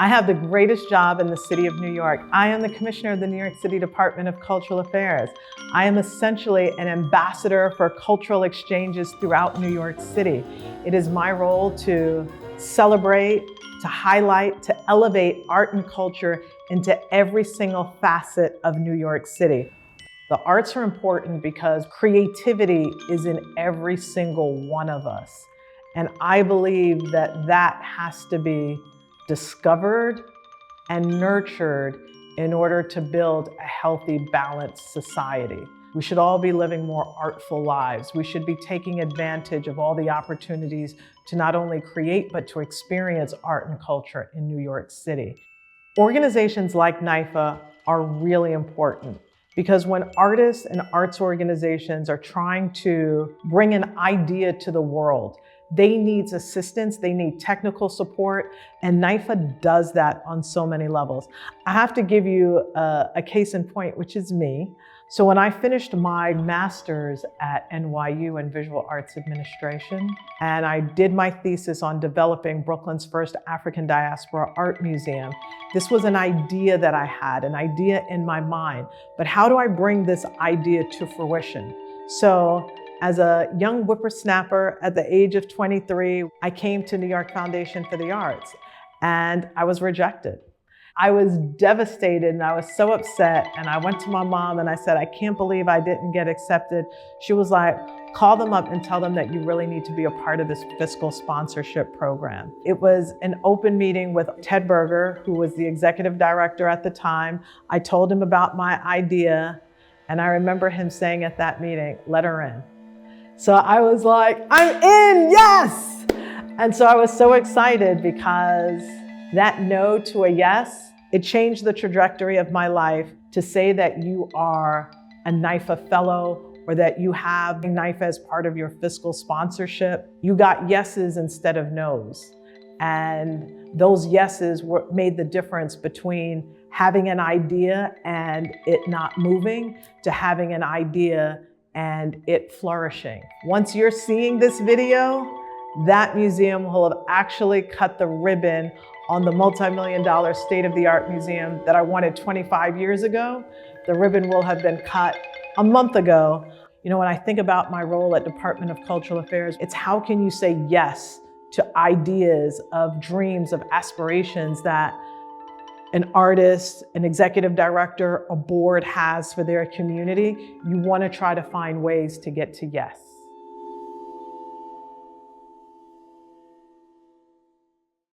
I have the greatest job in the city of New York. I am the commissioner of the New York City Department of Cultural Affairs. I am essentially an ambassador for cultural exchanges throughout New York City. It is my role to celebrate, to highlight, to elevate art and culture into every single facet of New York City. The arts are important because creativity is in every single one of us. And I believe that that has to be discovered and nurtured in order to build a healthy, balanced society. We should all be living more artful lives. We should be taking advantage of all the opportunities to not only create, but to experience art and culture in New York City. Organizations like NYFA are really important because when artists and arts organizations are trying to bring an idea to the world, they need assistance, they need technical support, and NYFA does that on so many levels. I have to give you a case in point, which is me. So when I finished my master's at NYU in Visual Arts Administration, and I did my thesis on developing Brooklyn's first African Diaspora Art Museum, this was an idea that I had, an idea in my mind, but how do I bring this idea to fruition? So as a young whippersnapper at the age of 23, I came to New York Foundation for the Arts and I was rejected. I was devastated and I was so upset, and I went to my mom and I said, I can't believe I didn't get accepted. She was like, call them up and tell them that you really need to be a part of this fiscal sponsorship program. It was an open meeting with Ted Berger, who was the executive director at the time. I told him about my idea, and I remember him saying at that meeting, let her in. So I was like, I'm in, yes! And so I was so excited because that no to a yes, it changed the trajectory of my life. To say that you are a NYFA fellow or that you have NYFA as part of your fiscal sponsorship, you got yeses instead of nos. And those yeses made the difference between having an idea and it not moving to having an idea and it flourishing. Once you're seeing this video, that museum will have actually cut the ribbon on the multi-million-dollar state-of-the-art museum that I wanted 25 years ago. The ribbon will have been cut a month ago. You know, when I think about my role at Department of Cultural Affairs, it's how can you say yes to ideas of dreams, of aspirations that an artist, an executive director, a board has for their community. You want to try to find ways to get to yes.